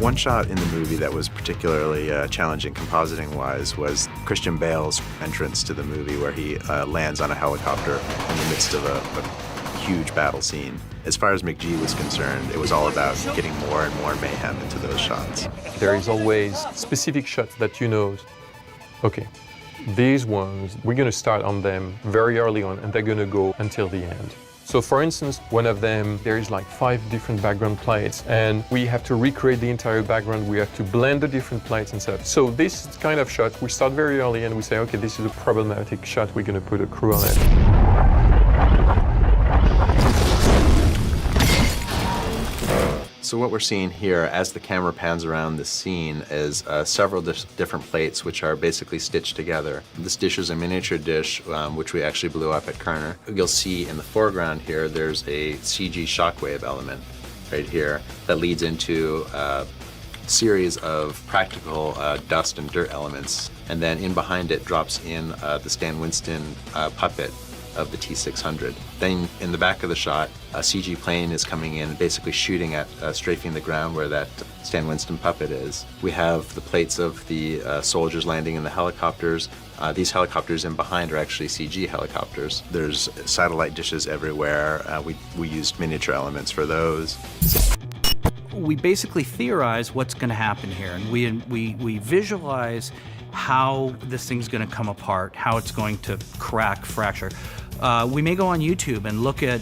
One shot in the movie that was particularly challenging compositing-wise was Christian Bale's entrance to the movie, where he lands on a helicopter in the midst of a huge battle scene. As far as McG was concerned, it was all about getting more and more mayhem into those shots. There is always specific shots that you know, okay, these ones, we're going to start on them very early on, and they're going to go until the end. So for instance, one of them, there is like 5 different background plates, and we have to recreate the entire background. We have to blend the different plates and stuff. So this kind of shot, we start very early and we say, okay, this is a problematic shot. We're going to put a crew on it. So what we're seeing here as the camera pans around the scene is several different plates which are basically stitched together. This dish is a miniature dish which we actually blew up at Kerner. You'll see in the foreground here there's a CG shockwave element right here that leads into a series of practical dust and dirt elements, and then in behind it drops in the Stan Winston puppet of the T-600. Then in the back of the shot, a CG plane is coming in, basically shooting at, strafing the ground where that Stan Winston puppet is. We have the plates of the soldiers landing in the helicopters. These helicopters in behind are actually CG helicopters. There's satellite dishes everywhere. We used miniature elements for those. We basically theorize what's going to happen here, and we visualize how this thing's going to come apart, how it's going to crack, fracture. We may go on YouTube and look at,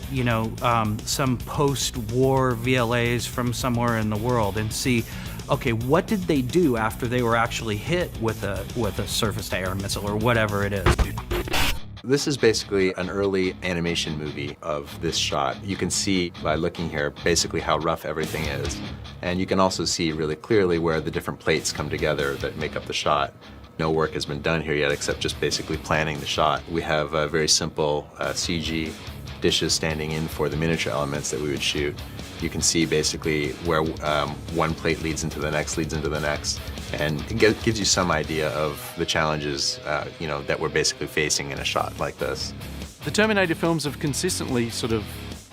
some post-war VLAs from somewhere in the world and see, okay, what did they do after they were actually hit with a surface-to-air missile or whatever it is. This is basically an early animation movie of this shot. You can see by looking here basically how rough everything is. And you can also see really clearly where the different plates come together that make up the shot. No work has been done here yet except just basically planning the shot. We have very simple CG dishes standing in for the miniature elements that we would shoot. You can see basically where one plate leads into the next, and it gives you some idea of the challenges that we're basically facing in a shot like this. The Terminator films have consistently sort of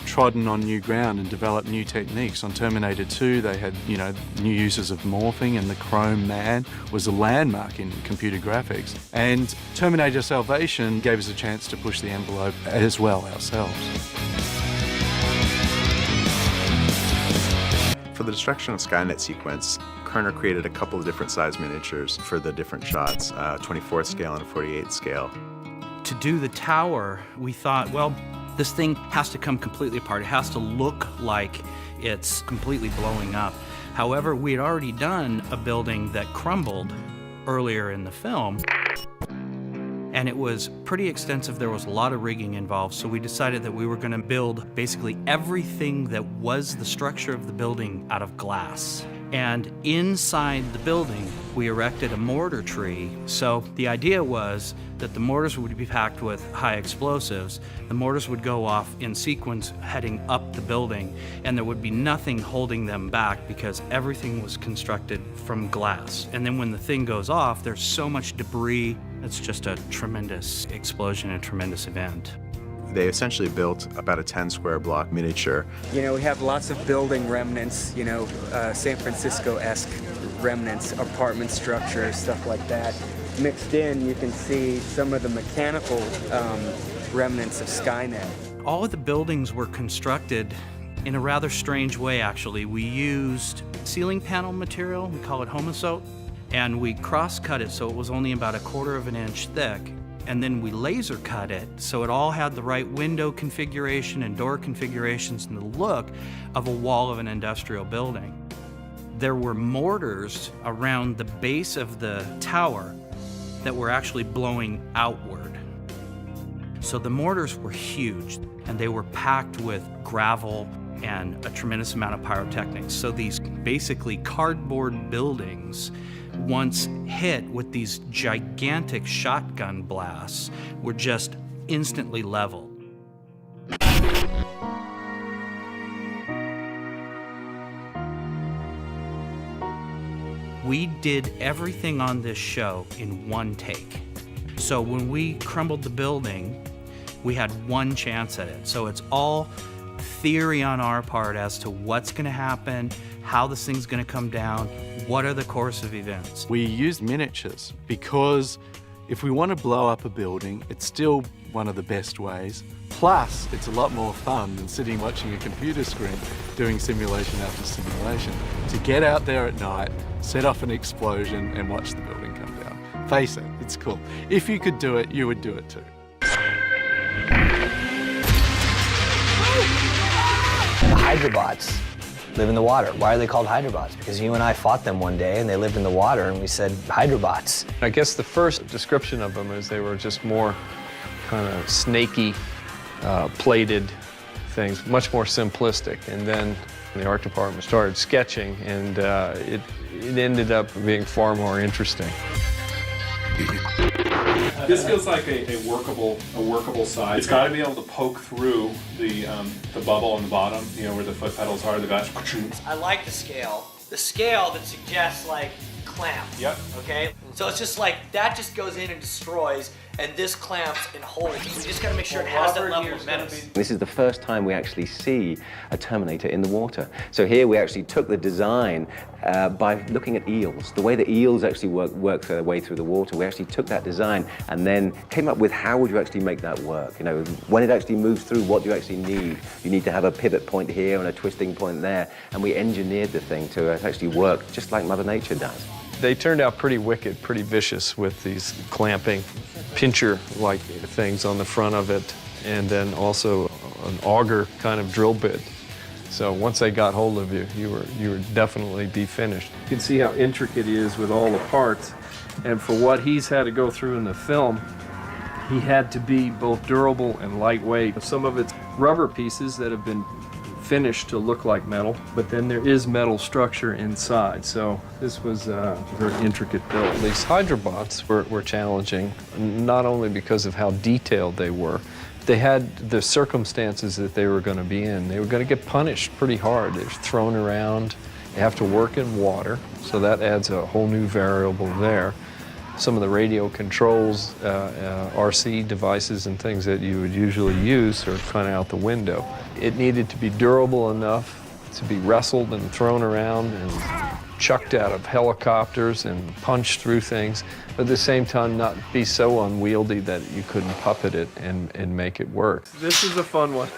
trodden on new ground and developed new techniques. On Terminator 2, they had, new uses of morphing, and the Chrome Man was a landmark in computer graphics. And Terminator Salvation gave us a chance to push the envelope as well ourselves. For the destruction of Skynet sequence, Kerner created a couple of different size miniatures for the different shots, 24th scale and 48th scale. To do the tower, we thought, well, this thing has to come completely apart. It has to look like it's completely blowing up. However, we had already done a building that crumbled earlier in the film, and it was pretty extensive. There was a lot of rigging involved, so we decided that we were going to build basically everything that was the structure of the building out of glass. And inside the building, we erected a mortar tree. So the idea was that the mortars would be packed with high explosives. The mortars would go off in sequence heading up the building, and there would be nothing holding them back because everything was constructed from glass. And then when the thing goes off, there's so much debris. It's just a tremendous explosion, a tremendous event. They essentially built about a 10-square block miniature. We have lots of building remnants, San Francisco-esque remnants, apartment structures, stuff like that. Mixed in, you can see some of the mechanical remnants of Skynet. All of the buildings were constructed in a rather strange way, actually. We used ceiling panel material, we call it homosote, and we cross-cut it so it was only about 1/4 of an inch thick. And then we laser cut it so it all had the right window configuration and door configurations and the look of a wall of an industrial building. There were mortars around the base of the tower that were actually blowing outward. So the mortars were huge, and they were packed with gravel and a tremendous amount of pyrotechnics. So these basically cardboard buildings, once hit with these gigantic shotgun blasts, were just instantly leveled. We did everything on this show in one take. So when we crumbled the building, we had one chance at it. So it's all theory on our part as to what's going to happen, how this thing's going to come down, what are the course of events. We used miniatures because if we want to blow up a building, it's still one of the best ways. Plus, it's a lot more fun than sitting watching a computer screen doing simulation after simulation. To get out there at night, set off an explosion and watch the building come down. Face it, it's cool. If you could do it, you would do it too. The hydrobots live in the water. Why are they called hydrobots? Because you and I fought them one day and they lived in the water and we said hydrobots. I guess the first description of them is they were just more kind of snaky, plated things, much more simplistic. And then the art department started sketching, and it ended up being far more interesting. This feels like a workable size. It's got to be able to poke through the bubble on the bottom, you know, where the foot pedals are. The guys. I like the scale. The scale that suggests like clamp. Yep. Okay? So it's just like that just goes in and destroys, and this clamps and holds. You just gotta make sure it has that level of menace. This is the first time we actually see a Terminator in the water. So here we actually took the design by looking at eels. The way the eels actually work their way through the water, we actually took that design and then came up with how would you actually make that work. You know, when it actually moves through, what do you actually need? You need to have a pivot point here and a twisting point there. And we engineered the thing to actually work just like Mother Nature does. They turned out pretty wicked, pretty vicious with these clamping, pincher-like things on the front of it, and then also an auger kind of drill bit. So once they got hold of you, you were definitely be finished. You can see how intricate he is with all the parts, and for what he's had to go through in the film, he had to be both durable and lightweight. Some of it's rubber pieces that have been finished to look like metal, but then there is metal structure inside. So this was a very intricate build. These hydrobots were challenging, not only because of how detailed they were. They had the circumstances that they were going to be in. They were going to get punished pretty hard. They're thrown around. They have to work in water, so that adds a whole new variable there. Some of the radio controls, RC devices and things that you would usually use are kind of out the window. It needed to be durable enough to be wrestled and thrown around and chucked out of helicopters and punched through things, but at the same time not be so unwieldy that you couldn't puppet it and make it work. This is a fun one.